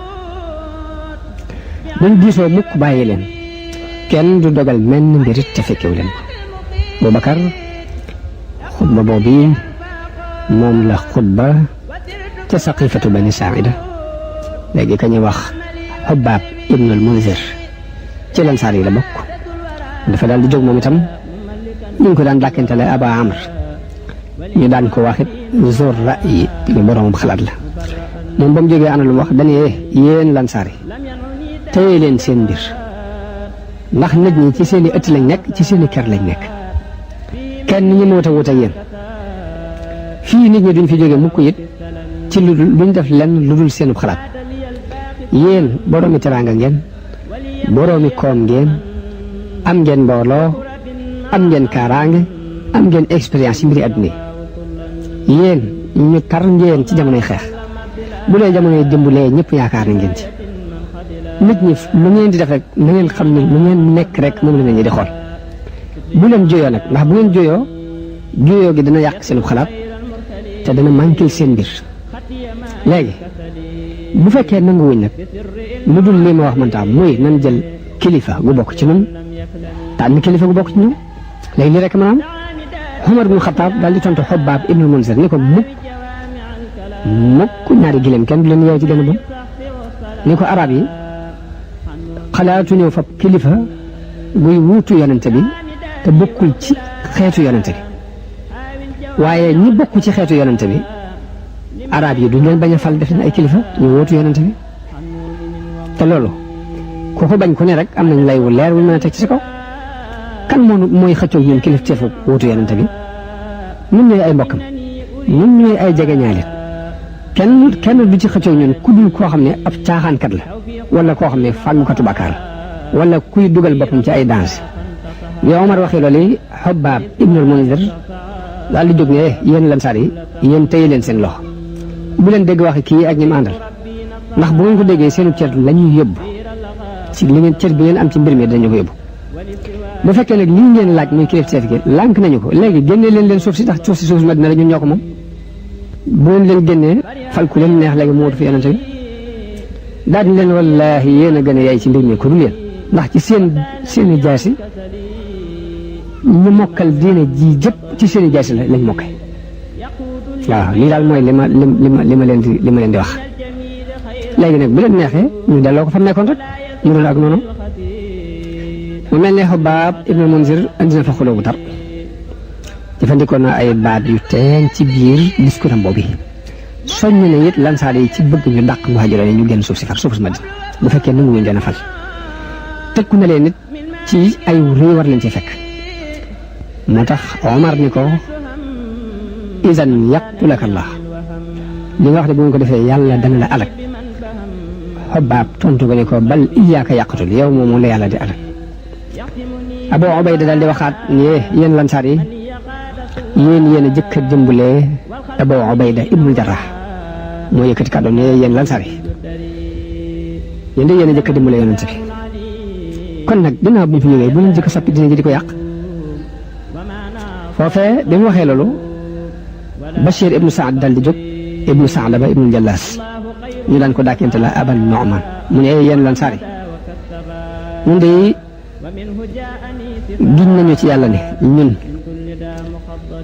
S3: buñ diisoo mukk bàyyi leen kenn du dogal menn mbirit te fekkewu leen ko Boubacar xutba boobu moom la xutba ca saqifatu bani saida léegi ka ñuy wax Xubbaab ibnul Munzir ci lansaar yi la bokk dafa daal di jóg moom itam ñu ngi ko daan dàkkantale Aba Amr ñu daan ko waxit Zur Ra'yi lu borom xalaat la moom ba mu jógee ana lu mu wax dañuy yéen lansaar yi téye leen seen mbir ndax nit ñi ci seen i ëtt lañ nekk ci seen i kër lañ nekk kenn ñi moo ta wut ak yéen fii nit ñi duñ fi jógee mukk it ci lu duñ def lenn lu dul seen xalaat yéen boroomi teraanga ngeen boroomi koom ngeen am ngeen mbooloo am ngeen kaaraange am ngeen expérience yi mbiri àdduna yi yéen ñu tar ngeen ci jamonoy xeex bu dee jamonoy dimbulee ñëpp yaakaar na ngeen ci nit ñi lu ngeen di def rek na ngeen xam ne lu ngeen nekk rek moom la ñu di xool bu leen jooyoo nag ndax bu ngeen jooyoo gi dana yàq seen xalaat te dana manquil seen mbir léegi bu fekkee nanguwuñ nag lu dul lii ma wax man tam muy nan jël kilifa gu bokk ci ñun tànn kilifa gu bokk ci ñun léegi lii rek maanaam Umar ibn Xattaab daal di tontu Xubbaab ibnul Munzir ni ko mukk ñaari gileem kenn du leen yeew ci benn bam ni ko arab yi xalaatu ñëw fab kilifa guy wuutu yonente bi te bokkul ci xeetu yonente bi waaye ñi bokk ci xeetu yonente bi arab yi duñ leen bañ a fal def leen ay kilifa ñu wuutu yonente bi te loolu ku ko bañ ku ne rek am nañ lay wu leer wu mën a teg ci sa kaw kan mooy xëccoog ñun kilif teefu wuutu yonente bi ñun ñooy ay mbokkam ñun ñooy ay jegeñaalit kenn du ci xëccoog ñun ku dul koo xam ne ab caaxaankat la wala koo xam ne fàggukatu bàkkaar la wala kuy dugal boppam ci ay danger yow Omar waxee loolu Xubbaab ibnul Munzir daal di jóg ne yéen lansaar yi yéen téye leen seen loxo bu leen dégg waxe kii ak ñi mu àndal ndax bu ngeen ko déggee seenu cër la ñuy yóbbu ci li ngeen cër bi ngeen am ci mbir mi dañu ko yóbbu bu fekkee nag li ngeen laaj muy kilifteef gi lànk nañu ko léegi génnee leen suuf si ndax suuf si Madina la ñun ñoo ko moom bu ngeen leen génnee fal ku leen neex léegi mu wutu fi yonente bi daal di leen wallaahi yéen a gën a yaay ci mbir mi ku dul yéen ndax ci seeni jaasi ñu mokkal diine ji jëpp ci seeni jaasi lañ mokkee waaw lii daal mooy li ma leen di wax léegi nag bu leen neexee ñu delloo ko fa nekkoon rek ñu doon ak noonu mu mel ne Xubbaab ibnul Munzir andi na fa xuloo bu tar jëfandikoo na ay baat yu teen ci biir discours am boobu soññ na it lansaar yi ci bëgg ñu dàq muhaajiroon yi ñu génn suuf si Madina bu fekkee nangu ñu leen a fal tëkku na leen nit ci ay réew war leen ci fekk moo tax Omar ni ko isan yaqtulaka Allah li nga wax ne bu ngeen ko defee yàlla dana la alak Xubbaab tontu ko ni ko bal iyaaka yaqtul yow moom la yàlla di alak Abu Ubayda daal di waxaat ni yéen lansaar yi yéen a jëkk a dimbalee Abu Ubayda ibnul Jarrah moo yëkkati kàddu ne yéen lansaar yi yéen de yéen a jëkk a dimbalee yonent bi kon nag dinaa bu ñu fi ñëwee bu leen jëkk a soppi dina ji di ko yàq foofee bi mu waxee loolu Bachir ibnu Saad dal di jóg ibnu Saadaba ibnu Jallaas ñu daan ko dàkkente la Aban Nu'man mu ne yéen lansaar yi ñun de giñ nañu ci yàlla ne ñun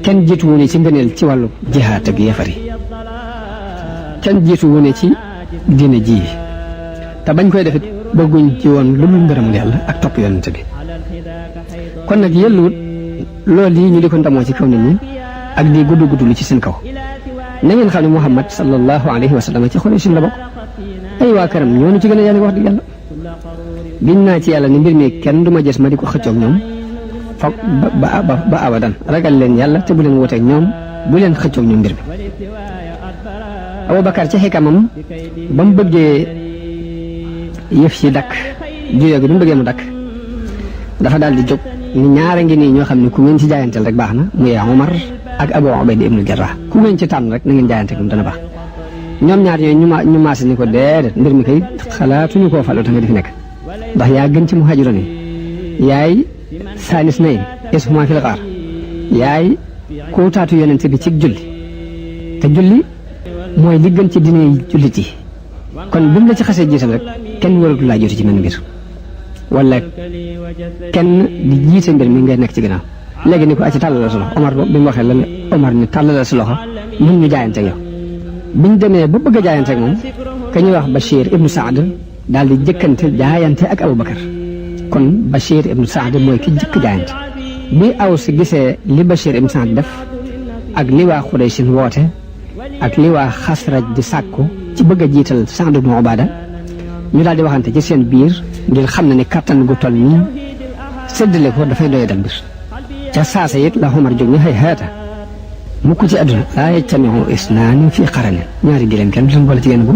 S3: kenn jiitu wu ne ci ngëneel ci wàllu jihaat ak yafar yi kenn jiitu wu ne ci diine ji te bañ koy defit bëgguñ ci woon lu dul ngërëmul yàlla ak topp yonent bi kon nag yelluwut loolu yi ñu di ko ndamoo ci kaw nit ñi ak di gudd lu ci seen kaw na ngeen xam ne Muhammad sallallahu alayhi wa sallam ci Quraysh la bokk ay waa këram ñoo ci gën a yàlla wax dëgg yàlla giñ naa ci yàlla ni mbir mi kenn du ma gis ma di ko xëccoog ñoom foog ba abadan ragal leen yàlla te bu leen wuteeg ñoom bu leen xëccoog ñoom mbir mi Abubakar ci xikamam ba mu bëggee yëf ci dakk juyoo gi bi mu bëggee mu dakk dafa daal di jóg ni ñaara ngi nii ñoo xam ne ku ngeen ci jaayanteel rek baax na muy Omar ak Abu Ubayda ibnul Jarrah ku ngeen ci tànn rek na ngeen jaayante moom dana baax ñoom ñaar yooyu ñu maase ni ko déedéet mbir mi kay xalaatuñu koo falu ta nga di fi nekk ndax yaa gën ci muhaajiroon yi yaay saalis nay ishuma fil xaar yaay kóotaatu yonente bi ci julli te julli mooy li gën ci diine jullit yi kon bu mu la ci xasee jiital rek kenn waratu laa jiitu ci mel mbir wala kenn di jiite mbir mi ngay nekk ci ginnaaw léegi ni ko acci tàllal sa loxo Omar bi mu waxee lan Omar ni tàllal sa loxo mun ñu jaayante ak yow biñ demee ba bëgg a jaayante ak moom ka ñuy wax Bachir ibnu Saad daal di jëkkante jaayante ak Aboubacar kon Bachir ibnu Saad mooy ki jëkk jaayante bi aw si gisee li Bachir ibnu Saad def ak li waa Xuraysin woote ak li waa Xasraj di sàkku ci bëgg a jiital Saad ibnu Ubaada ñu daal di waxante ci seen biir ngir xam ne ni kattan gu toll nii séddale ko dafay doye dal mbir ca saasa it la Omar jóg ni xëy xeeta mukk ci àdduna laa yajtamiu isnaani fii qaranin ñaari gileem kenn du leen boole ci genn bu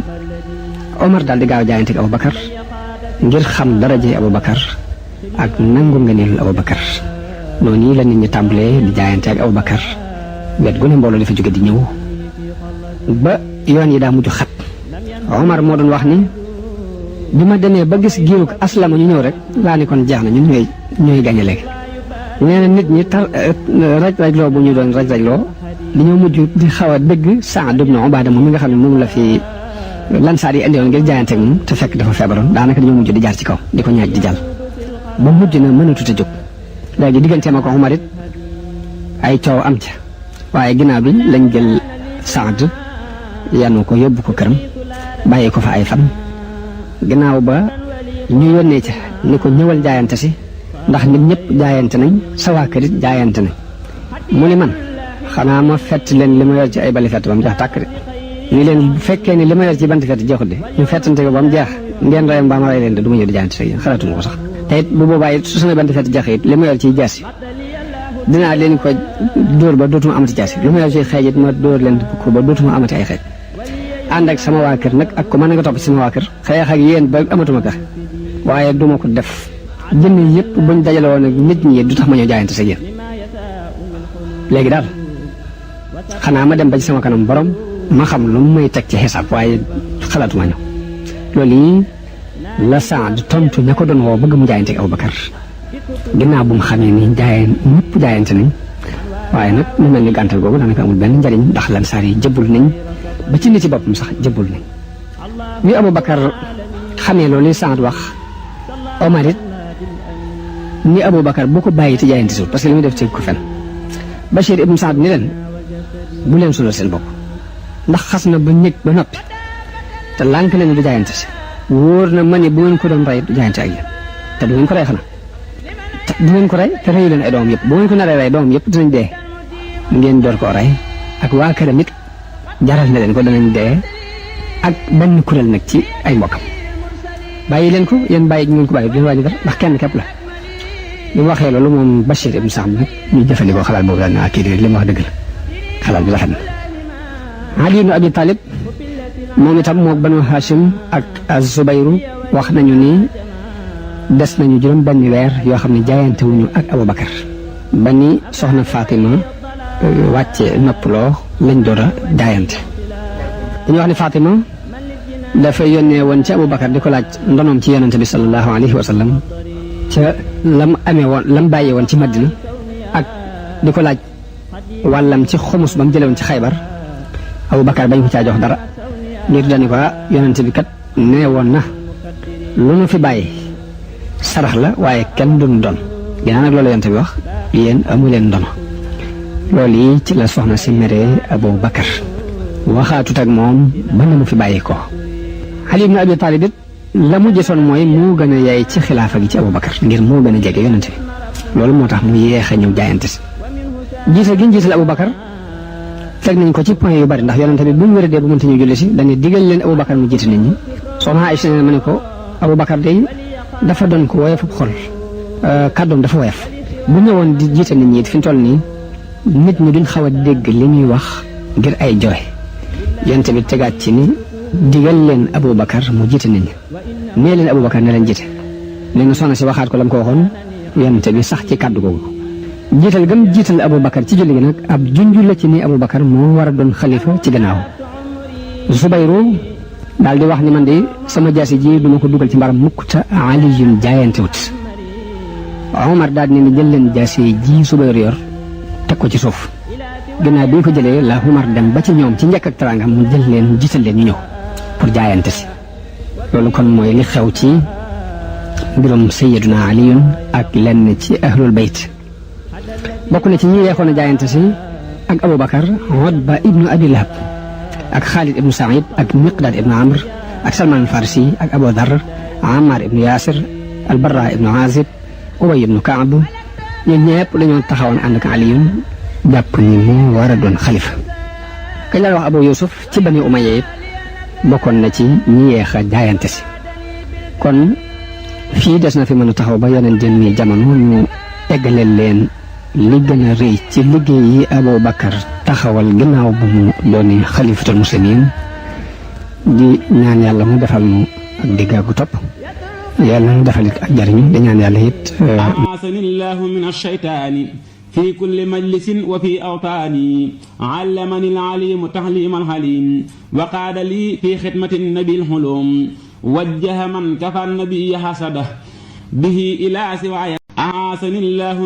S3: Omar daal di gaaw jaayante ak Aboubacar ngir xam daraje Aboubacar ak nangu ngëneelul Aboubacar noonu la nit ñi tàmbalee di jaayante ak Aboubacar wet gu ne mbooloo dafa jóge di ñëw ba yoon yi daa mujj xat Omar moo doon wax ni bi ma demee ba gis giirug aslama ñu ñëw rek laa ni kon jeex na ñun ñooy gañe léegi nee na nit ñi raj-rajloo bu ñu doon raj-rajloo dañoo mujj di xaw a dëgg Saad ibn Ubaada moom mi nga xam ne moom la fi lansaar yi indi woon ngir jaayante ak moom te fekk dafa feebaroon daanaka dañoo mujj di jaar ci kaw di ko ñaaj di jàll ba mujj na mënatut a jóg léegi digganteem ak Omar it ay coow am ca waaye ginnaaw bi lañ jël Saad yanu ko yóbbu ko këram bàyyi ko fa ay fan ginnaaw ba ñu yónnee ca ni ko ñëwal jaayante si ndax nit ñëpp jaayante nañ sa waa kër it jaayante nañ mu ni man xanaa ma fett leen li ma yor ci ay bali fett ba mu jeex tàkk de ni leen bu fekkee ni li ma yor ci banti fett jeexut de ñu fettante ko ba mu jeex ngeen rey mbaa ma rey leen de du ma ñëw di jaayante si xalaatuma ko sax te it bu boobaa it su sama banti fett jeexee it li ma yor ci jaasi dinaa leen ko dóor ba dootuma amati jaasi li ma yor ci xeej it ma dóor leen ko ba dootuma amati ay xeej ànd ak sama waa kër nag ak ko mën nga topp ci sama waa kër xeex ak yéen ba amatuma pexe waaye duma ko def jënd yëpp buñ dajale woon ak nit ñi du tax ma ñëw jaayante sa yéen léegi daal xanaa ma dem ba ci sama kanam borom ma xam lu may teg ci xisaab waaye xalaatuma ñëw loolu yi la Saad tontu ña ko doon woo bëgg mu jaayante ak Aboubacar ginnaaw bu mu xamee ni ñëpp jaayante nañ waaye nag mu mel ni gàntal googu daanaka amul benn njariñ ndax lansaar yi jëbbul nañ ba ci nit ci boppam sax jëbbul nañ bi Aboubacar xamee loolu Saad wax Omar it ni Aboubacar bu ko bàyyi te jaayante suuf parce que li muy def ci ko fen Bachir ibn Saad ni leen bu leen sulal seen bopp ndax xas na ba ñëg ba noppi te lànk nañu du jaayante si wóor na ma ni bu ngeen ko doon rey du jaayante ak yéen te du ngeen ko rey xanaa te du ngeen ko rey te reyu leen ay doomam yëpp bu ngeen ko naree rey doomam yëpp dinañ dee ngeen door koo rey ak waa këram it jaral na leen ko danañ dee ak benn kuréel nag ci ay mbokkam bàyyi leen ko yéen bàyyi ngeen ko bàyyi du leen wàññi dara ndax kenn képp la bi mu waxee loolu moom Bachir ibn Saad nag ñu jëfandikoo xalaat boobu daal ne kii di li mu wax dëgg la xalaat bi rafet na Ali ibn Abi Talib moom itam moo Banu Hashim ak Az-Zubayru wax nañu ni des nañu juróom benn weer yoo xam ne jaayante wuñu ak Aboubacar ba ni soxna Fatima wàcce noppaloo lañ door a jaayante dañu wax ne Fatima dafa yónnee woon ci Aboubacar di ko laaj ndonoom ci yonente bi sallallahu alayhi wa sallam ca lam amee woon lam bàyyee woon ci Madina ak di ko laaj wàllam ci xumus ba mu jëlee woon ci Xaybar Aboubacar bañ ko caa jox dara ngir dañu ko yonente bi kat nee woon na lu nu fi bàyyi sarax la waaye kenn duñu doon ginnaaw nag loolu yonente bi wax yéen amu leen ndono loolu yi ci la soxna si meree Aboubacar waxaatut ak moom ba na mu fi bàyyi ko Ali ibn Abi Talib it la mu gisoon mooy moo gën a yaay ci xilaafa gi ci Aboubacar ngir moo gën a jege yonente bi loolu moo tax mu yéex a ñëw jaayante si jiital gi ñu jiital Aboubacar teg nañ ko ci point yu bari ndax yonente bi bu mu wéradee bu mënta ñu julli si dañuy digal leen Aboubacar mu jiite nit ñi soxna Aïcha ne ma ne ko Aboubacar day dafa doon ko woyof xol kàddoom dafa woyof bu ñëwoon di jiite nit ñi it fi ñu toll nii nit ñi duñ xaw a dégg li muy wax ngir ay jooy yonente bi tegaat ci ni digal leen Aboubacar mu jiite nit ñi nee leen Aboubacar ne leen jiite nee na soxna si waxaat ko la mu ko waxoon yonente bi sax ci kàddu googu jiital gëm jiital Aboubacar ci julli gi nag ab junju la ci ni Aboubacar moo war a doon xalifa ci gannaaw Zubayru daal di wax ni man de sama jaasi ji duma ko dugal ci mbaram mukk te Aliyun jaayante wut Omar daal di ne jël leen jaasi ji Zubayru yor teg ko ci suuf gannaaw bi ñu ko jëlee la Omar dem ba ci ñoom ci njëkk ak teraanga mu jël leen jiital leen ñu ñëw pour jaayante si loolu kon mooy li xew ci mbirum Sayyiduna Aliyun ak lenn ci ahlul bayt bokk na ci ñi yeexoon a jaayante si ak Aboubacar Utba ibnu Abi Lahab ak Khalid ibnu Saïd ak Miqdad ibnu Amr ak Salman Farsi ak Abu Dhar Ammar ibnu Yasir Albarra ibnu Azib Ubay ibnu Kaab ñoom ñëpp dañoo taxawoon ànd ak Aliyun jàpp ni moo war a doon xalifa kañ la wax Abu Yusuf ci Bani Umayya it bokkoon na ci ñi yeex a jaayante si kon fii des na fi mën a taxaw ba yeneen jëmmi jamono ñu eggaleel leen li gën a rëy ci liggéey yi Aboubacar taxawal ginnaaw bu mu dooni xalifatul muslimin di ñaan yàlla mu defal mu ak diggagu topp yàlla mu defal it ak jariñu di ñaan yàlla it
S4: aasanillahu min ash-shaytaani fi kulli majlisin wa fi awtaani allamani al-alimu taxliman halim wa qaada li fi xidmati nabi al-hulum wajjaha man kafa nabiya hasada bihi ila siwaaya aasanillahu